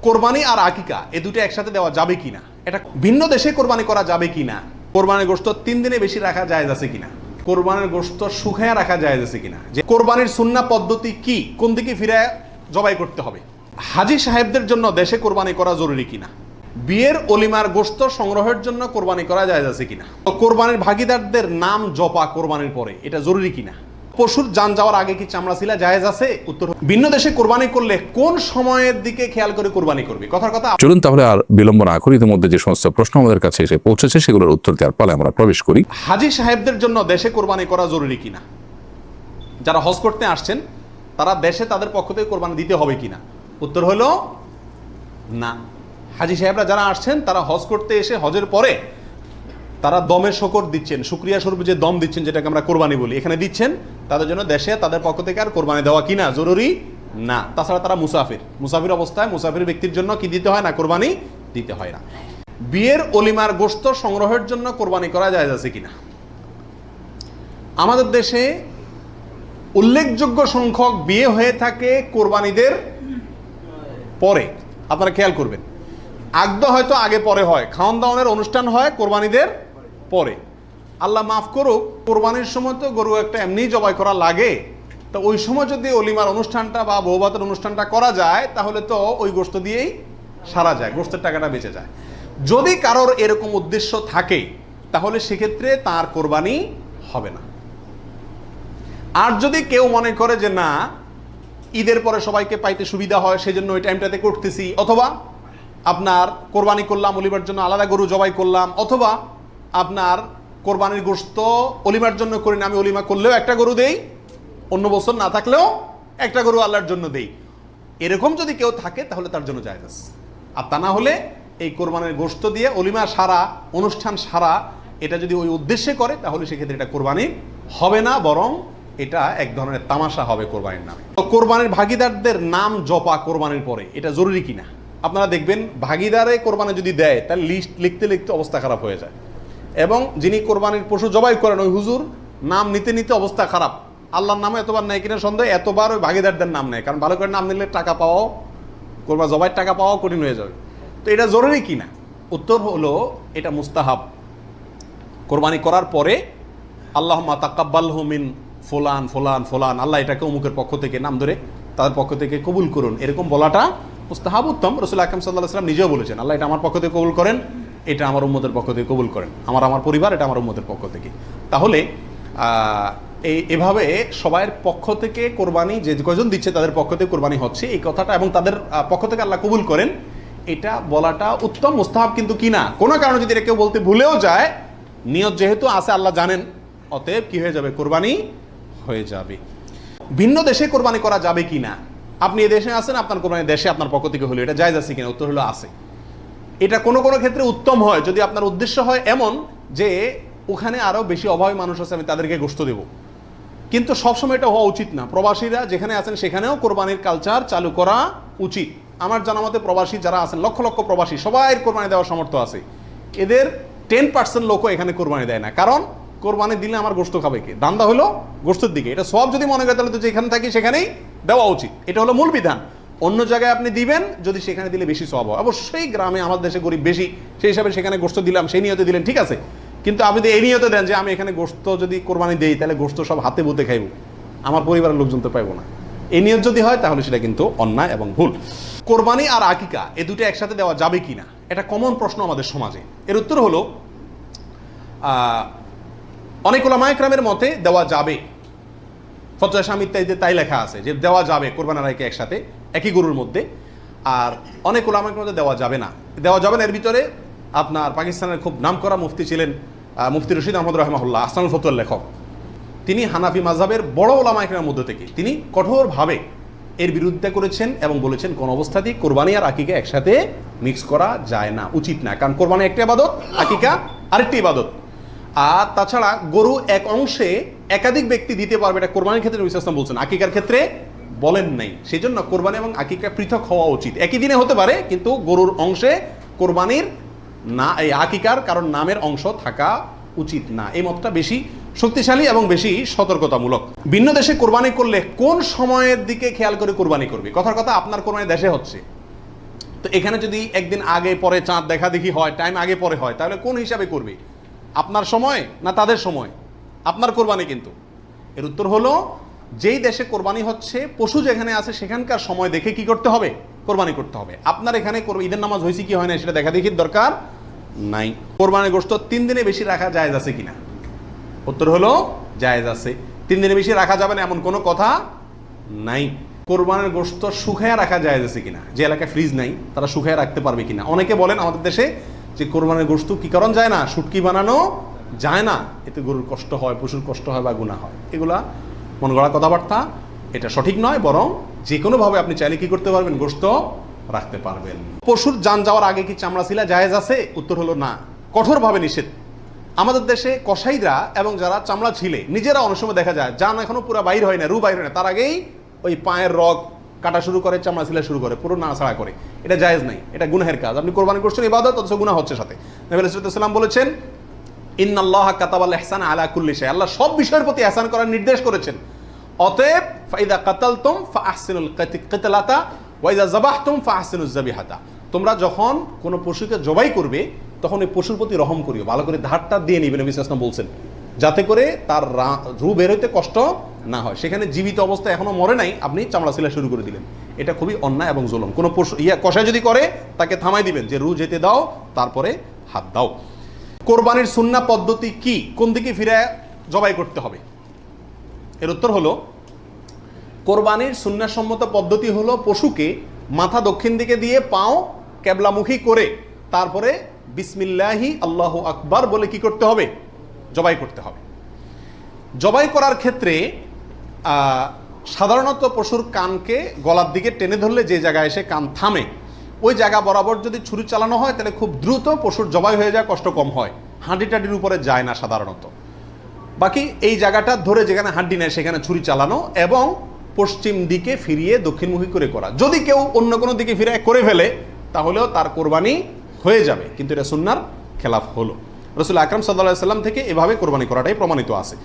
কোরবানি আর আকিকা এ দুটো একসাথে দেওয়া যাবে কিনা, এটা ভিন্ন দেশে কোরবানি করা যাবে কিনা, কোরবানির গোশত 3 দিনে বেশি রাখা জায়েজ আছে কিনা, কোরবানির গোশত শুকায়া রাখা জায়েজ আছে কিনা, যে কোরবানির সুন্নাহ পদ্ধতি কি, কোন দিকে ফিরে জবাই করতে হবে, হাজী সাহেবদের জন্য দেশে কোরবানি করা জরুরি কিনা, বিয়ের অলিমার গোশত সংগ্রহের জন্য কোরবানি করা জায়েজ আছে কিনা, কোরবানির ভাগীদারদের নাম জপা কোরবানির পরে এটা জরুরি কিনা, পশুর জান যাওয়ার আগে কি চামড়া ছিলা জায়েজ আছে, উত্তর ভিন্ন দেশে কোরবানি করলে কোন সময়ের দিকে খেয়াল করে কোরবানি করবে। কথার কথা চলুন তাহলে আর বিলম্ব না করি, ইতিমধ্যে যে সমস্ত প্রশ্ন আমাদের কাছে এসে পৌঁছেছে সেগুলোর উত্তর দেওয়ার পালে আমরা প্রবেশ করি। হাজী সাহেবদের জন্য দেশে কোরবানি করা জরুরি কিনা, যারা হজ করতে আসছেন তারা দেশে তাদের পক্ষ থেকে কোরবানি দিতে হবে কিনা, উত্তর হলো না। হাজী সাহেবরা যারা আসছেন তারা হজ করতে এসে হজের পরে তারা দমের শকর দিচ্ছেন, শুকরিয়া স্বরূপ যে দম দিচ্ছেন যেটাকে আমরা কোরবানি বলি, এখানে দিচ্ছেন, তাদের জন্য দেশে তাদের পক্ষ থেকে আর কোরবানি দেওয়া কিনা জরুরি না। তাছাড়া তারা মুসাফির অবস্থায় মুসাফির ব্যক্তির জন্য কি দিতে হয় না, কোরবানি দিতে হয় না। বিয়ের অলিমার গোশত সংগ্রহের জন্য কোরবানি করা জায়েজ আছে কিনা, আমাদের দেশে উল্লেখযোগ্য সংখ্যক বিয়ে হয়ে থাকে কোরবানিদের পরে। আপনারা খেয়াল করবেন, আগদ হয়তো আগে পরে হয়, খাওয়ান দাওয়ানের অনুষ্ঠান হয় কোরবানিদের পরে। আল্লাহ মাফ করুক, কোরবানির সময় তো গরু একটা এমনি জবাই করা লাগে, তো ওই সময় যদি অলিমার অনুষ্ঠানটা বা বৌভাতের অনুষ্ঠানটা করা যায় তাহলে তো ওই গোশত দিয়েই সারা যায়, গোশতের টাকাটা বেঁচে যায়। যদি কারোর এরকম উদ্দেশ্য থাকে তাহলে সেক্ষেত্রে তার কোরবানি হবে না। আর যদি কেউ মনে করে যে না ঈদের পরে সবাইকে পাইতে সুবিধা হয় সেজন্য ওই টাইমটাতে করতেছি, অথবা আপনার কোরবানি করলাম অলিমার জন্য আলাদা গরু জবাই করলাম, অথবা আপনার কোরবানির গোশত অলিমার জন্য করি না, আমি অলিমা করলেও একটা গরু দেই, অন্য বছর না থাকলেও একটা গরু আল্লাহর জন্য দেই, এরকম যদি কেউ থাকে তাহলে তার জন্য জায়েজ আছে। আর তা না হলে এই কোরবানির গোশত দিয়ে অলিমা সারা, অনুষ্ঠান সারা, এটা যদি ওই উদ্দেশ্যে করে তাহলে সেক্ষেত্রে এটা কোরবানি হবে না, বরং এটা এক ধরনের তামাশা হবে কোরবানির নামে। তো কোরবানির ভাগীদারদের নাম জপা কোরবানির পরে এটা জরুরি কিনা, আপনারা দেখবেন ভাগীদারে কোরবানি যদি দেয় তার লিস্ট লিখতে লিখতে অবস্থা খারাপ হয়ে যায়, এবং যিনি কোরবানির পশু জবাই করেন ওই হুজুর নাম নিতে নিতে অবস্থা খারাপ, আল্লাহর নামে এতবার নেয় কিনা সন্দেহ, এতবার ওই ভাগীদারদের নাম নেয়, কারণ ভালো করে নাম নিলে টাকা পাওয়াও, কোরবানি জবাইয়ের টাকা পাওয়াও কঠিন হয়ে যাবে। তো এটা জরুরি কিনা, উত্তর হলো এটা মুস্তাহাব। কোরবানি করার পরে আল্লাহুম্মা তাকাব্বালহু মিন ফুলান ফুলান ফুলান, আল্লাহ এটাকে অমুকের পক্ষ থেকে নাম ধরে তাদের পক্ষ থেকে কবুল করুন, এরকম বলাটা মুস্তাহাব, উত্তম। রাসূল আকরাম সাল্লাল্লাহু আলাইহি ওয়াসাল্লাম নিজেও বলেছেন আল্লাহ এটা আমার পক্ষ থেকে কবুল করেন, এটা আমার উম্মতের পক্ষ থেকে কবুল করেন, আমার পরিবার এটা আমার উম্মতের পক্ষ থেকে। তাহলে এভাবে সবাইয়ের পক্ষ থেকে কোরবানি যে কয়জন দিচ্ছে তাদের পক্ষ থেকে কোরবানি হচ্ছে এই কথাটা, এবং তাদের পক্ষ থেকে আল্লাহ কবুল করেন, এটা বলাটা উত্তম, মুস্তাহাব কিন্তু কিনা। কোনো কারণে যদি এটা কেউ বলতে ভুলেও যায়, নিয়ত যেহেতু আছে আল্লাহ জানেন, অতএব কি হয়ে যাবে, কোরবানি হয়ে যাবে। ভিন্ন দেশে কোরবানি করা যাবে কিনা, আপনি এই দেশে আছেন, আপনার কোরবানি দেশে আপনার পক্ষ থেকে হলো, এটা জায়েজ আছে কিনা, উত্তর হলো আছে। এটা কোনো কোনো ক্ষেত্রে উত্তম হয় যদি আপনার উদ্দেশ্য হয় এমন যে ওখানে আরো বেশি অভাবী মানুষ আছে, আমি তাদেরকে গোশত দেব, কিন্তু সবসময় এটা হওয়া উচিত না। প্রবাসীরা যেখানে আছেন সেখানেও কোরবানির কালচার চালু করা উচিত। আমার জানা মতে প্রবাসী যারা আছেন, লক্ষ লক্ষ প্রবাসী, সবাই কোরবানি দেওয়ার সামর্থ্য আছে, এদের 10% লোকও এখানে কোরবানি দেয় না, কারণ কোরবানি দিলে আমার গোশত খাবে কে, দান্দা হলো গোশতের দিকে। এটা সব যদি মনে করে তাহলে তো যেখানে থাকি সেখানেই দেওয়া উচিত, এটা হলো মূল বিধান। অন্য জায়গায় আপনি দিবেন যদি সেখানে দিলে বেশি সওয়াব হয়। অবশ্যই গ্রামে আমাদের দেশে গরিব বেশি, সেই হিসাবে সেখানে গোশত দিলাম, সেই নিয়তে দিলেন, ঠিক আছে, কিন্তু আপনি এই নিয়তে দেন যে আমি এখানে গোশত যদি কোরবানি দেই তাহলে গোশত সব হাতে বুতে খাইব, আমার পরিবারের লোকজন তো পাইবো না, এই নিয়ত যদি হয় তাহলে সেটা কিন্তু অন্যায় এবং ভুল। কোরবানি আর আকিকা এ দুটো একসাথে দেওয়া যাবে কিনা, এটা কমন প্রশ্ন আমাদের সমাজে। এর উত্তর হলো অনেক উলামায়ে কেরামের মতে দেওয়া যাবে, ফতোয়া শামী ইত্যাদিতে তাই লেখা আছে যে দেওয়া যাবে কোরবানি আর আকিকা একসাথে একই গরুর মধ্যে। আর অনেক উলামায়ে কেরামের মধ্যে দেওয়া যাবে না। এর ভিতরে আপনার পাকিস্তানের খুব নামকরা মুফতি ছিলেন মুফতি রশিদ আহমদ রাহিমাহুল্লাহ, আহসানুল ফতোয়ার লেখক। তিনি হানাফি মাযহাবের বড় উলামায়ে কেরামের মধ্যে থেকে তিনি কঠোরভাবে এর বিরুদ্ধে করেছেন এবং বলেছেন কোন অবস্থাতেই কোরবানি আর আকিকা একসাথে মিক্স করা যায় না, উচিত না, কারণ কোরবানি একটা ইবাদত, আকিকা আরেকটি ইবাদত। আর তাছাড়া গরু এক অংশে একাধিক ব্যক্তি দিতে পারবে, এটা কোরবানির ক্ষেত্রে নবী সাল্লাল্লাহু আলাইহি ওয়াসাল্লাম বলছেন, আকিকার ক্ষেত্রে বলেন নাই। সেই জন্য কোরবানি এবং আকিকা পৃথক হওয়া উচিত। একই দিনে হতে পারে কিন্তু গরুর অংশে কোরবানির না, এই আকিকার কারণ নামের অংশ থাকা উচিত না। এই মতটা বেশি শক্তিশালী এবং বেশি সতর্কতামূলক। ভিন্ন দেশে কোরবানি করলে কোন সময়ের দিকে খেয়াল করে কোরবানি করবে। কথার কথা, আপনার কোরবানি দেশে হচ্ছে, তো এখানে যদি একদিন আগে পরে চাঁদ দেখা দেখি হয়, টাইম আগে পরে হয়, তাহলে কোন হিসাবে করবে? আপনার সময় না তাদের সময়? আপনার কোরবানি কিন্তু। এর উত্তর হলো, যেই দেশে কোরবানি হচ্ছে, পশু যেখানে আছে সেখানকার সময় দেখে কি করতে হবে? কোরবানি করতে হবে। আপনার এখানে ঈদের নামাজ হয়েছে কি হয় না সেটা দেখা দেখির দরকার নাই। কোরবানির গোশত 3 দিনে বেশি রাখা জায়েজ আছে কিনা? উত্তর হলো জায়েজ আছে। 3 দিনে বেশি রাখা যাবে না এমন কোনো কথা নাই। কোরবানির গোশত শুকায় রাখা জায়েজ আছে কিনা? যে এলাকায় ফ্রিজ নাই তারা শুকায় রাখতে পারবে কিনা? অনেকে বলেন আমাদের দেশে যে কোরবানির গোশত কি কারণ যায় না, শুটকি বানানো যায় না, এতে গরুর কষ্ট হয়, পশুর কষ্ট হয় বা গুনাহ হয়। এগুলা মন গড়া কথাবার্তা, এটা সঠিক নয়। বরং যে কোনোভাবে আপনি চাইলে কি করতে পারবেন? গোশত রাখতে পারবেন। পশুর জান যাওয়ার আগে কি চামড়া ছিলা জায়েজ আছে? উত্তর হলো না, কঠোরভাবে নিষেধ। আমাদের দেশে কসাইরা এবং যারা চামড়া ছিলে নিজেরা অনেক সময় দেখা যায় জান এখনো পুরো বাইর হয় না, রু বাইর হয় না, তার আগেই ওই পায়ের রগ কাটা শুরু করে, চামড়া ছিলা শুরু করে, পুরো নাড়াছাড়া করে। এটা জায়েজ নাই, এটা গুনাহের কাজ। আপনি কোরবানি করছেন ইবাদত, অথচ গুনাহ হচ্ছে সাথে। নবী সাল্লাল্লাহু আলাইহি ওয়াসাল্লাম বলেছেন, ইন্নাল্লাহা কাতাবাল ইহসান আলা কুল্লি শাই, আল্লাহ সব বিষয়ের প্রতি ইহসান করার নির্দেশ করেছেন। অতএব ফাইদা কাতালতুম ফাআহসিনুল কিতলাতা ওয়া ইযা যাবাহতুম ফাআহসিনুজ যাবিহাতা, তোমরা যখন কোনো পশুকে জবাই করবে তখন এই পশুর প্রতি রহম করিও, ভালো করে ধারটা দিয়ে নিবে। নবী সাল্লাল্লাহু আলাইহি ওয়াসাল্লাম বলছেন, যাতে করে তার রু বের হইতে কষ্ট না হয়। সেখানে জীবিত অবস্থায় এখনো মরে নাই, আপনি চামড়া ছিলা শুরু করে দিলেন, এটা খুবই অন্যায় এবং জুলুম। কোনো পশু কষাই যদি করে তাকে থামাই দিবেন যে রু যেতে দাও, তারপরে হাত দাও। কোরবানির সুন্নাহ পদ্ধতি কি? কোন দিকে ফিরে জবাই করতে হবে? এর উত্তর হলো, কোরবানির সুন্নাহসম্মত পদ্ধতি হলো পশুকে মাথা দক্ষিণ দিকে দিয়ে পাও কেবলামুখী করে তারপরে বিসমিল্লাহি আল্লাহু আকবার বলে কি করতে হবে? জবাই করতে হবে। জবাই করার ক্ষেত্রে সাধারণত পশুর কানকে গলার দিকে টেনে ধরলে যে জায়গায় এসে কান থামে, ওই জায়গা বরাবর যদি ছুরি চালানো হয় তাহলে খুব দ্রুত পশুর জবাই হয়ে যায়, কষ্ট কম হয়, হাঁটি টাটির উপরে যায় না সাধারণত। বাকি এই জায়গাটা ধরে যেখানে হাড্ডি নেয় সেখানে ছুরি চালানো এবং পশ্চিম দিকে ফিরিয়ে দক্ষিণমুখী করে করা। যদি কেউ অন্য কোনো দিকে ফিরে করে ফেলে তাহলেও তার কোরবানি হয়ে যাবে, কিন্তু এটা সুন্নাহর খেলাফ হলো। রাসূল আকরাম সাল্লাল্লাহু আলাইহি ওয়াসাল্লাম থেকে এভাবে কোরবানি করাটাই প্রমাণিত আছে।